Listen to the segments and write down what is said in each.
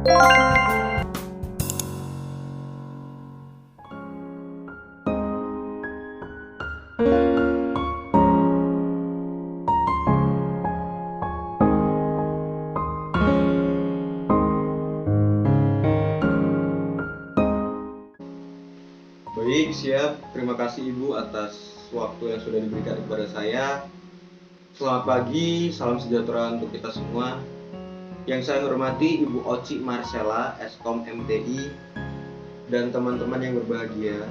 Baik, siap. Terima kasih Ibu atas waktu yang sudah diberikan kepada saya. Selamat pagi, salam sejahtera untuk kita semua. Yang saya hormati Ibu Oci Marcella, Eskom MTI, dan teman-teman yang berbahagia.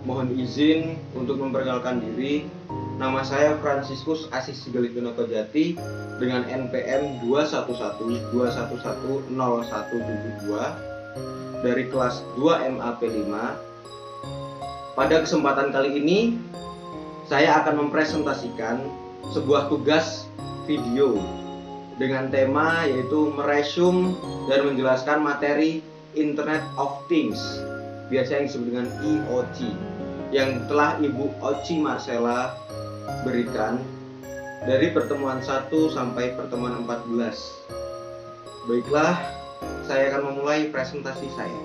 Mohon izin untuk memperkenalkan diri. Nama saya Franciscus Asis Sigalituno Kojati dengan NPM 211210172 dari kelas 2 MAP 5. Pada kesempatan kali ini, saya akan mempresentasikan sebuah tugas video dengan tema yaitu meresum dan menjelaskan materi Internet of Things, biasa yang disebut dengan IoT, yang telah Ibu Oci Marcella berikan dari pertemuan 1 sampai pertemuan 14. Baiklah, saya akan memulai presentasi saya.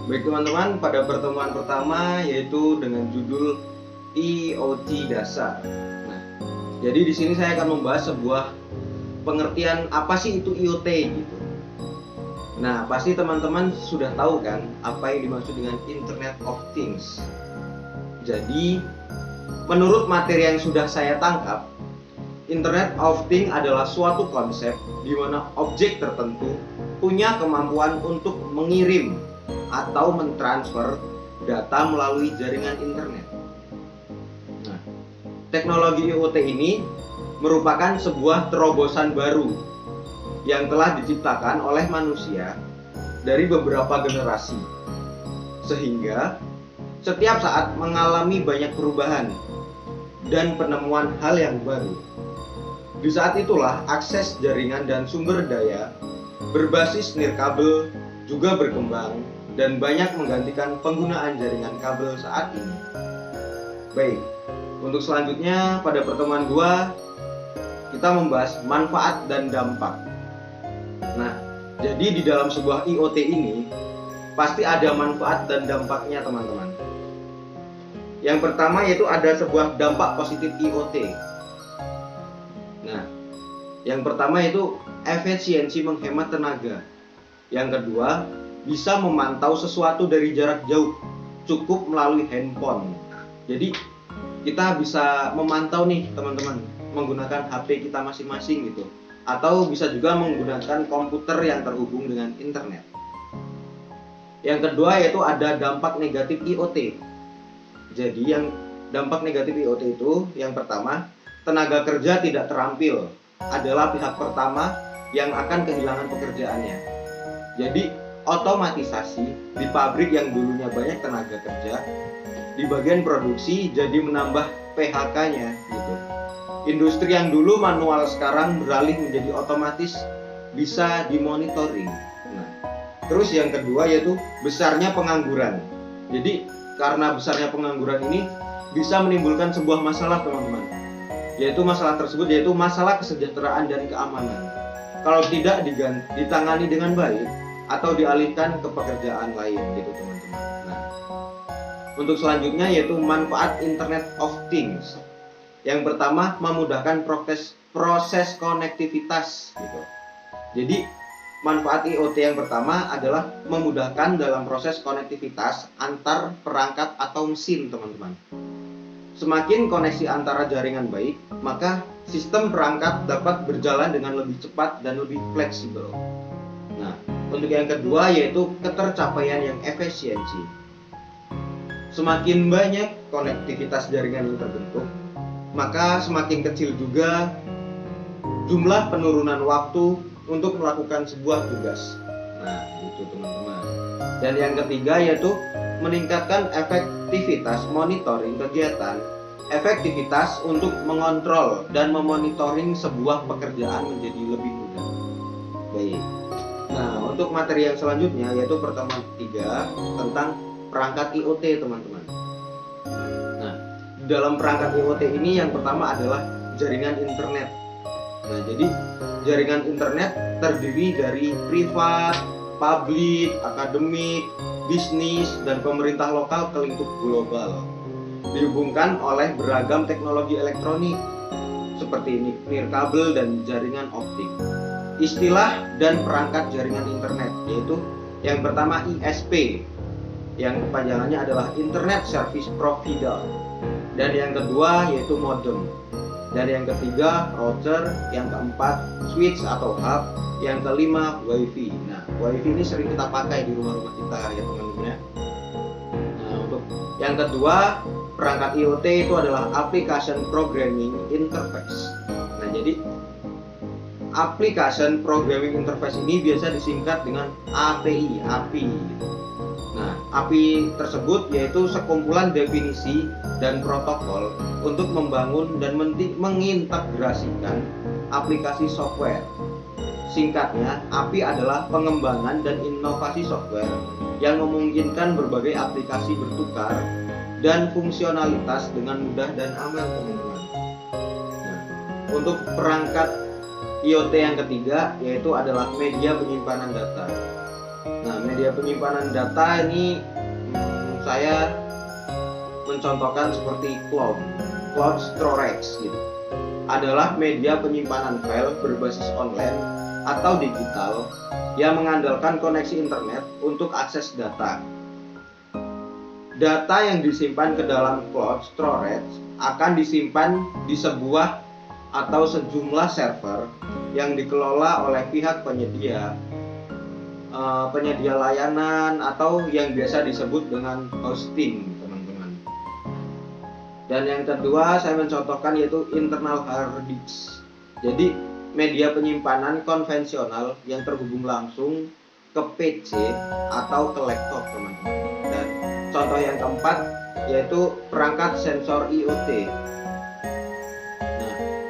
Baik teman-teman, pada pertemuan pertama yaitu dengan judul IoT dasar. Nah, jadi di sini saya akan membahas sebuah pengertian apa sih itu IoT gitu. Nah, pasti teman-teman sudah tahu kan apa yang dimaksud dengan Internet of Things. Jadi, menurut materi yang sudah saya tangkap, Internet of Things adalah suatu konsep di mana objek tertentu punya kemampuan untuk mengirim atau mentransfer data melalui jaringan internet. Nah, teknologi IoT ini merupakan sebuah terobosan baru yang telah diciptakan oleh manusia dari beberapa generasi, sehingga setiap saat mengalami banyak perubahan dan penemuan hal yang baru. Di saat itulah akses jaringan dan sumber daya berbasis nirkabel juga berkembang dan banyak menggantikan penggunaan jaringan kabel saat ini. Baik, untuk selanjutnya pada pertemuan 2 kita membahas manfaat dan dampak. Nah, jadi di dalam sebuah IoT ini pasti ada manfaat dan dampaknya teman-teman. Yang pertama yaitu ada sebuah dampak positif IoT. Nah, yang pertama yaitu efisiensi menghemat tenaga. Yang kedua, bisa memantau sesuatu dari jarak jauh, cukup melalui handphone. Jadi kita bisa memantau nih teman-teman menggunakan HP kita masing-masing gitu, atau bisa juga menggunakan komputer yang terhubung dengan internet. Yang kedua yaitu ada dampak negatif IoT. Jadi yang dampak negatif IoT itu yang pertama, tenaga kerja tidak terampil adalah pihak pertama yang akan kehilangan pekerjaannya. Jadi otomatisasi di pabrik yang dulunya banyak tenaga kerja, di bagian produksi jadi menambah PHK-nya gitu. Industri yang dulu manual sekarang beralih menjadi otomatis, bisa dimonitoring. Nah, terus yang kedua yaitu besarnya pengangguran. Jadi karena besarnya pengangguran ini bisa menimbulkan sebuah masalah teman-teman. Yaitu masalah tersebut yaitu masalah kesejahteraan dan keamanan. Kalau tidak ditangani dengan baik atau dialihkan ke pekerjaan lain gitu teman-teman. Nah, untuk selanjutnya yaitu manfaat Internet of Things. Yang pertama, memudahkan proses konektivitas gitu. Jadi manfaat IoT yang pertama adalah memudahkan dalam proses konektivitas antar perangkat atau mesin teman-teman. Semakin koneksi antara jaringan baik, maka sistem perangkat dapat berjalan dengan lebih cepat dan lebih fleksibel. Nah, untuk yang kedua yaitu ketercapaian yang efisiensi. Semakin banyak konektivitas jaringan yang terbentuk, maka semakin kecil juga jumlah penurunan waktu untuk melakukan sebuah tugas. Nah, itu teman-teman. Dan yang ketiga yaitu meningkatkan efektivitas monitoring kegiatan, efektivitas untuk mengontrol dan memonitoring sebuah pekerjaan menjadi lebih mudah. Baik. Nah, untuk materi yang selanjutnya yaitu pertemuan 3 tentang perangkat IoT teman-teman. Nah, di dalam perangkat IoT ini yang pertama adalah jaringan internet. Nah, jadi jaringan internet terdiri dari privat, publik, akademik, bisnis, dan pemerintah lokal ke lingkup global. Dihubungkan oleh beragam teknologi elektronik seperti nirkabel dan jaringan optik. Istilah dan perangkat jaringan internet yaitu yang pertama ISP, yang kepanjangannya adalah Internet Service Provider, dan yang kedua yaitu modem, dan yang ketiga router, yang keempat switch atau hub, yang kelima WiFi. Nah, WiFi ini sering kita pakai di rumah-rumah kita ya teman-teman ya. Nah, untuk yang kedua, perangkat IoT itu adalah Application Programming Interface. Nah, jadi Application Programming Interface ini biasa disingkat dengan API. Nah, API tersebut yaitu sekumpulan definisi dan protokol untuk membangun dan mengintegrasikan aplikasi software. Singkatnya, API adalah pengembangan dan inovasi software yang memungkinkan berbagai aplikasi bertukar dan fungsionalitas dengan mudah dan aman, teman-teman. Nah, untuk perangkat IoT yang ketiga yaitu adalah media penyimpanan data. Nah, media penyimpanan data ini saya mencontohkan seperti cloud storage gitu. Adalah media penyimpanan file berbasis online atau digital yang mengandalkan koneksi internet untuk akses data. Data yang disimpan ke dalam cloud storage akan disimpan di sebuah atau sejumlah server yang dikelola oleh pihak penyedia layanan atau yang biasa disebut dengan hosting, teman-teman. Dan yang kedua saya mencontohkan yaitu internal hard disk. Jadi media penyimpanan konvensional yang terhubung langsung ke PC atau ke laptop, teman-teman. Dan contoh yang keempat yaitu perangkat sensor IoT.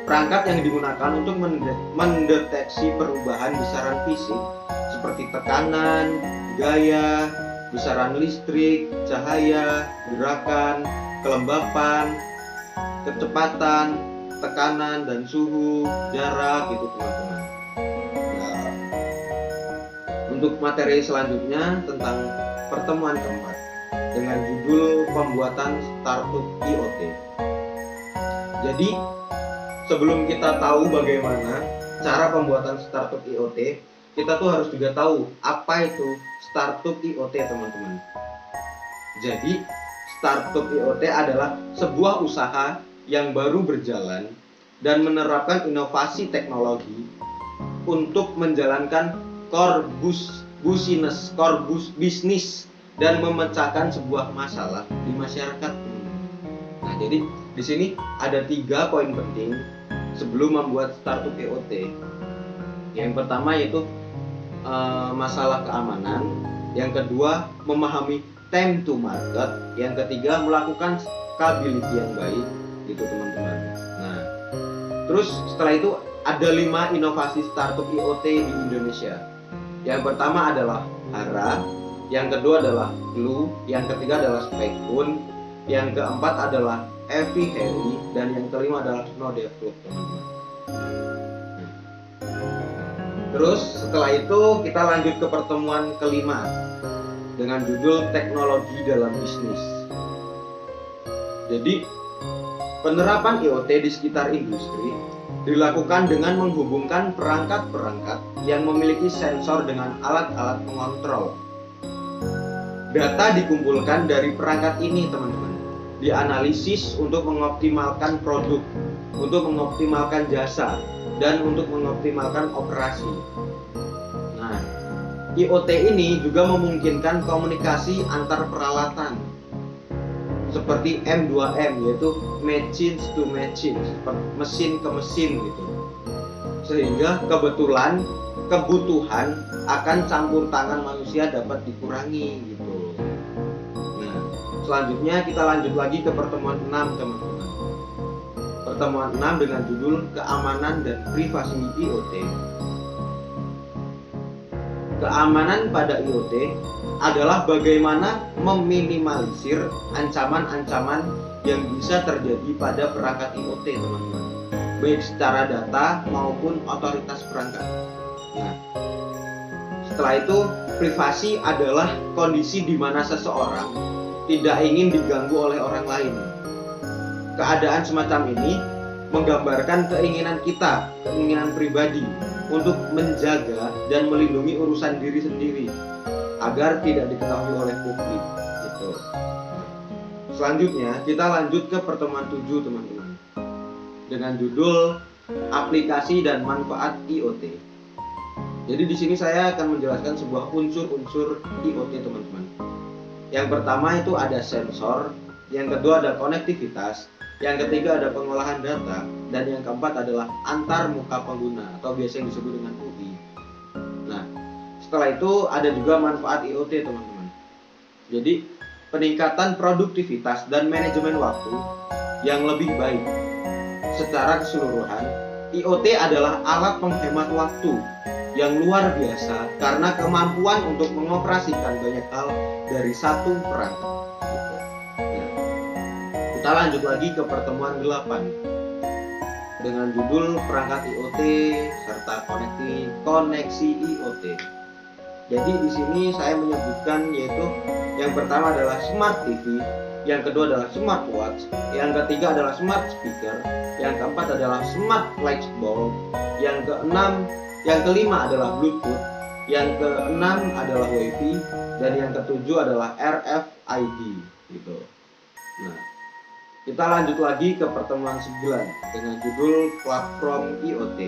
Perangkat yang digunakan untuk mendeteksi perubahan besaran fisik seperti tekanan, gaya, besaran listrik, cahaya, gerakan, kelembapan, kecepatan, tekanan dan suhu, jarak gitu teman-teman. Nah, untuk materi selanjutnya tentang pertemuan keempat dengan judul pembuatan startup IoT. Jadi sebelum kita tahu bagaimana cara pembuatan startup IoT, kita tuh harus juga tahu apa itu startup IoT, teman-teman. Jadi, startup IoT adalah sebuah usaha yang baru berjalan dan menerapkan inovasi teknologi untuk menjalankan core bisnis dan memecahkan sebuah masalah di masyarakat. Nah, jadi di sini ada 3 poin penting sebelum membuat startup IoT. Yang pertama yaitu masalah keamanan, yang kedua memahami time to market, yang ketiga melakukan scalability yang baik gitu teman-teman. Nah, terus setelah itu ada 5 inovasi startup IoT di Indonesia. Yang pertama adalah Hara, yang kedua adalah Glue, yang ketiga adalah Spekun, yang keempat adalah Evi Heli, dan yang kelima adalah Snowdevelop, teman-teman. Terus setelah itu kita lanjut ke pertemuan kelima dengan judul teknologi dalam bisnis. Jadi penerapan IoT di sekitar industri dilakukan dengan menghubungkan perangkat-perangkat yang memiliki sensor dengan alat-alat pengontrol. Data dikumpulkan dari perangkat ini, teman-teman, dianalisis untuk mengoptimalkan produk, untuk mengoptimalkan jasa, dan untuk mengoptimalkan operasi. Nah, IoT ini juga memungkinkan komunikasi antar peralatan seperti M2M, yaitu machines to machines, mesin ke mesin gitu. Sehingga kebutuhan akan campur tangan manusia dapat dikurangi gitu. Nah, selanjutnya kita lanjut lagi ke pertemuan 6, teman-teman. Pertemuan 6 dengan judul keamanan dan privasi IoT. Keamanan pada IoT adalah bagaimana meminimalisir ancaman-ancaman yang bisa terjadi pada perangkat IoT, teman-teman. baik secara data maupun otoritas perangkat. Nah, setelah itu, privasi adalah kondisi di mana seseorang tidak ingin diganggu oleh orang lain. Keadaan semacam ini menggambarkan keinginan kita, keinginan pribadi untuk menjaga dan melindungi urusan diri sendiri agar tidak diketahui oleh publik. Gitu. Selanjutnya, kita lanjut ke pertemuan 7, teman-teman, dengan judul aplikasi dan manfaat IoT. Jadi di sini saya akan menjelaskan sebuah unsur-unsur IoT, teman-teman. Yang pertama itu ada sensor, yang kedua ada konektivitas, yang ketiga ada pengolahan data, dan yang keempat adalah antar muka pengguna atau biasa yang disebut dengan UI. Nah, setelah itu ada juga manfaat IoT, teman-teman. Jadi peningkatan produktivitas dan manajemen waktu yang lebih baik. Secara keseluruhan, IoT adalah alat penghemat waktu yang luar biasa karena kemampuan untuk mengoperasikan banyak hal dari satu perangkat. Kita lanjut lagi ke pertemuan 8 dengan judul perangkat IoT serta koneksi IoT. Jadi di sini saya menyebutkan yaitu yang pertama adalah smart TV, yang kedua adalah smartwatch, yang ketiga adalah smart speaker, yang keempat adalah smart light bulb, yang kelima adalah Bluetooth, yang keenam adalah WiFi, dan yang ketujuh adalah RFID gitu. Nah, kita lanjut lagi ke pertemuan 9 dengan judul platform IoT.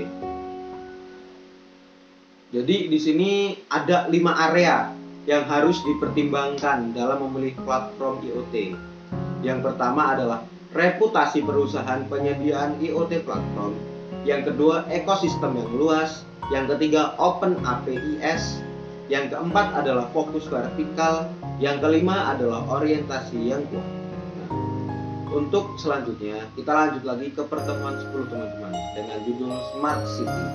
Jadi di sini ada 5 area yang harus dipertimbangkan dalam memilih platform IoT. Yang pertama adalah reputasi perusahaan penyediaan IoT platform. Yang kedua, ekosistem yang luas. Yang ketiga, open APIs. Yang keempat adalah fokus vertikal. Yang kelima adalah orientasi yang kuat. Nah, untuk selanjutnya, kita lanjut lagi ke pertemuan 10, teman-teman, dengan judul Smart City.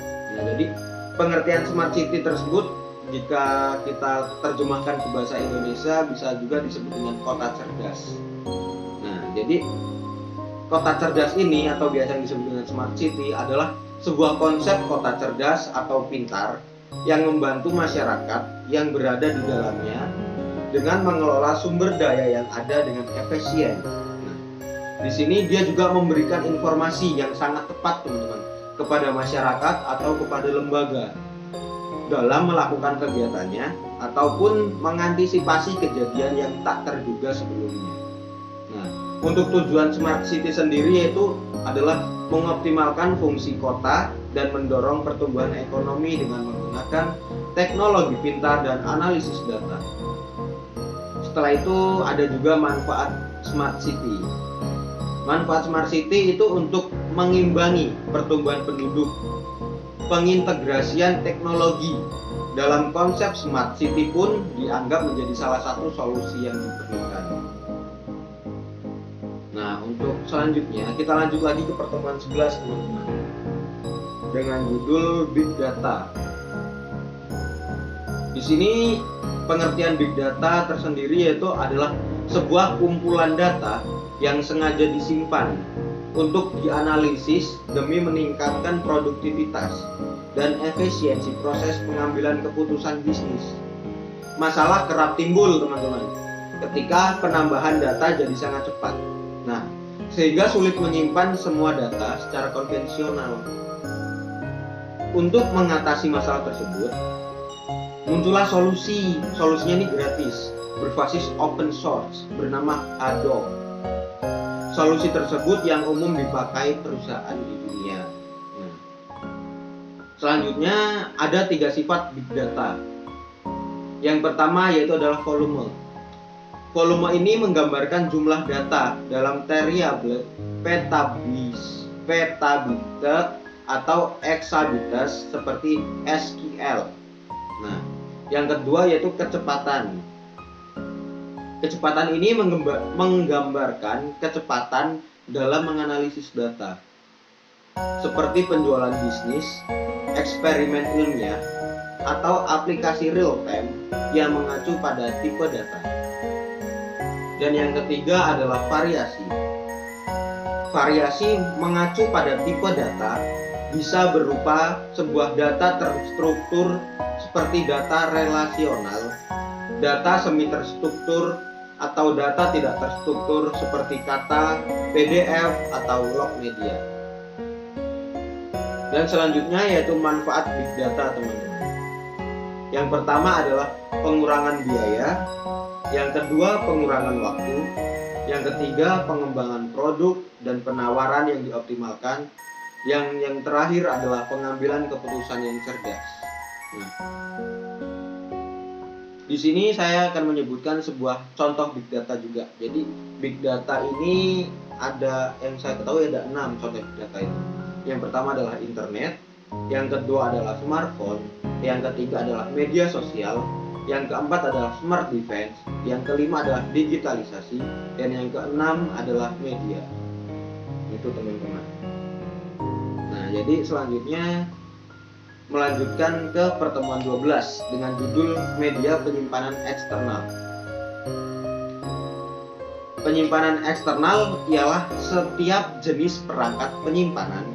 Nah, jadi pengertian Smart City tersebut jika kita terjemahkan ke bahasa Indonesia bisa juga disebut dengan kota cerdas. Nah, jadi kota cerdas ini atau biasa yang disebut dengan Smart City adalah sebuah konsep kota cerdas atau pintar yang membantu masyarakat yang berada di dalamnya dengan mengelola sumber daya yang ada dengan efisien. Nah, di sini dia juga memberikan informasi yang sangat tepat, teman-teman, kepada masyarakat atau kepada lembaga dalam melakukan kegiatannya ataupun mengantisipasi kejadian yang tak terduga sebelumnya. Nah, untuk tujuan Smart City sendiri yaitu adalah mengoptimalkan fungsi kota dan mendorong pertumbuhan ekonomi dengan menggunakan teknologi pintar dan analisis data. Setelah itu ada juga manfaat Smart City. Manfaat Smart City itu untuk mengimbangi pertumbuhan penduduk. Pengintegrasian teknologi dalam konsep Smart City pun dianggap menjadi salah satu solusi yang diperlukan. Nah, untuk selanjutnya kita lanjut lagi ke pertemuan 11, teman-teman, dengan judul Big Data. Di sini pengertian Big Data tersendiri yaitu adalah sebuah kumpulan data yang sengaja disimpan untuk dianalisis demi meningkatkan produktivitas dan efisiensi proses pengambilan keputusan bisnis. Masalah kerap timbul, teman-teman, ketika penambahan data jadi sangat cepat. Nah, sehingga sulit menyimpan semua data secara konvensional. Untuk mengatasi masalah tersebut, muncullah solusi. Solusinya ini gratis, berbasis open source, bernama Hadoop. Solusi tersebut yang umum dipakai perusahaan di dunia. Nah, selanjutnya ada 3 sifat big data. Yang pertama yaitu adalah volume. Volume ini menggambarkan jumlah data dalam variabel petabyte atau hexabytes seperti SQL. Nah, yang kedua yaitu kecepatan. Kecepatan ini menggambarkan kecepatan dalam menganalisis data, seperti penjualan bisnis, eksperimen ilmiah, atau aplikasi real time yang mengacu pada tipe data. Dan yang ketiga adalah variasi. variasi mengacu pada tipe data, bisa berupa sebuah data terstruktur seperti data relasional, data semi terstruktur, atau data tidak terstruktur seperti kata, PDF, atau log media. Dan selanjutnya yaitu manfaat big data, teman-teman. Yang pertama adalah pengurangan biaya, yang kedua pengurangan waktu, yang ketiga pengembangan produk dan penawaran yang dioptimalkan, yang terakhir adalah pengambilan keputusan yang cerdas. Nah, di sini saya akan menyebutkan sebuah contoh big data juga. Jadi big data ini ada, yang saya ketahui ada 6 contoh big data ini. Yang pertama adalah internet, yang kedua adalah smartphone, yang ketiga adalah media sosial, yang keempat adalah smart device, yang kelima adalah digitalisasi, dan yang keenam adalah media. Itu, teman-teman. Nah, jadi selanjutnya melanjutkan ke pertemuan 12 dengan judul media penyimpanan eksternal. Penyimpanan eksternal ialah setiap jenis perangkat penyimpanan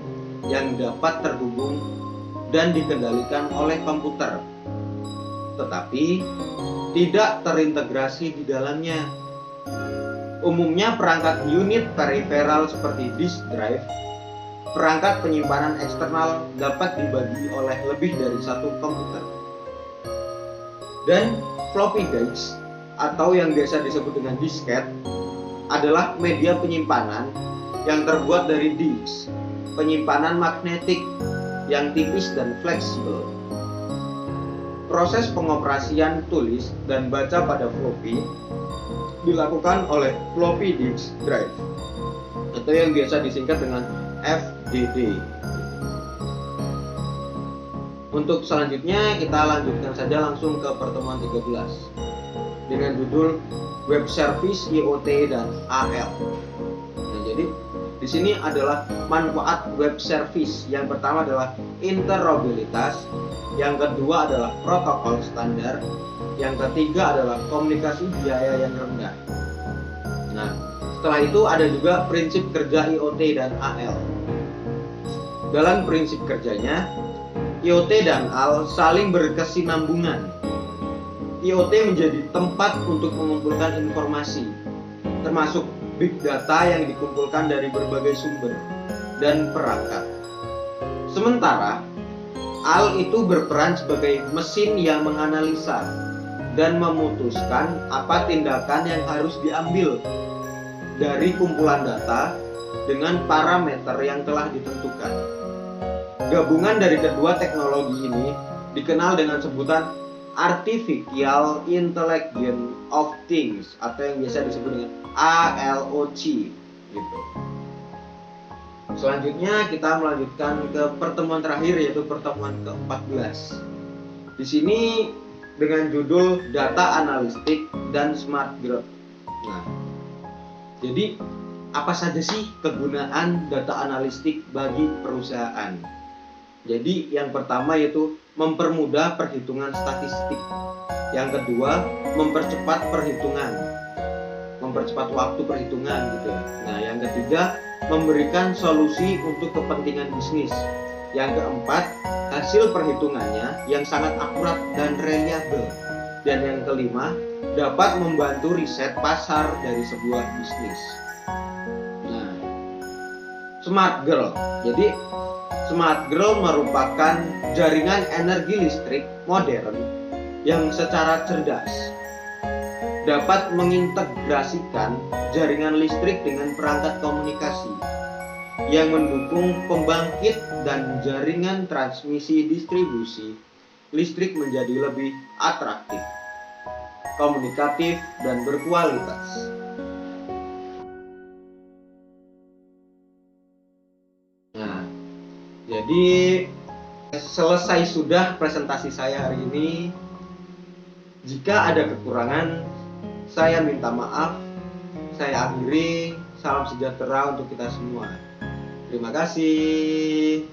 yang dapat terhubung dan dikendalikan oleh komputer, tetapi tidak terintegrasi di dalamnya. Umumnya perangkat unit peripheral seperti disk drive. Perangkat penyimpanan eksternal dapat dibagi oleh lebih dari satu komputer. Dan floppy disk atau yang biasa disebut dengan disket adalah media penyimpanan yang terbuat dari disk penyimpanan magnetik yang tipis dan fleksibel. Proses pengoperasian tulis dan baca pada floppy dilakukan oleh floppy disk drive atau yang biasa disingkat dengan FDD. Untuk selanjutnya kita lanjutkan saja langsung ke pertemuan 13 dengan judul Web Service, IoT, dan AL. Nah, jadi di sini adalah manfaat web service. Yang pertama adalah interoperabilitas, yang kedua adalah protokol standar, yang ketiga adalah komunikasi biaya yang rendah. Nah, setelah itu ada juga prinsip kerja IoT dan AL. Dalam prinsip kerjanya, IoT dan AL saling berkesinambungan. IoT menjadi tempat untuk mengumpulkan informasi, termasuk big data yang dikumpulkan dari berbagai sumber dan perangkat. Sementara AL itu berperan sebagai mesin yang menganalisa dan memutuskan apa tindakan yang harus diambil dari kumpulan data dengan parameter yang telah ditentukan. Gabungan dari kedua teknologi ini dikenal dengan sebutan Artificial Intelligence of Things atau yang biasa disebut dengan ALOC gitu. Selanjutnya kita melanjutkan ke pertemuan terakhir yaitu pertemuan ke-14. Di sini dengan judul Data Analistik dan Smart Growth. Nah, jadi apa saja sih kegunaan data analistik bagi perusahaan? Jadi yang pertama yaitu mempermudah perhitungan statistik. Yang kedua, mempercepat perhitungan, mempercepat waktu perhitungan gitu ya. Nah, yang ketiga, memberikan solusi untuk kepentingan bisnis. Yang keempat, hasil perhitungannya yang sangat akurat dan reliable. Dan yang kelima, dapat membantu riset pasar dari sebuah bisnis. Nah, Smart Girl. Jadi Smart Girl merupakan jaringan energi listrik modern yang secara cerdas dapat mengintegrasikan jaringan listrik dengan perangkat komunikasi yang mendukung pembangkit dan jaringan transmisi distribusi listrik menjadi lebih atraktif, komunikatif, dan berkualitas. Nah, jadi selesai sudah presentasi saya hari ini. Jika ada kekurangan, saya minta maaf. Saya akhiri. Salam sejahtera untuk kita semua. Terima kasih.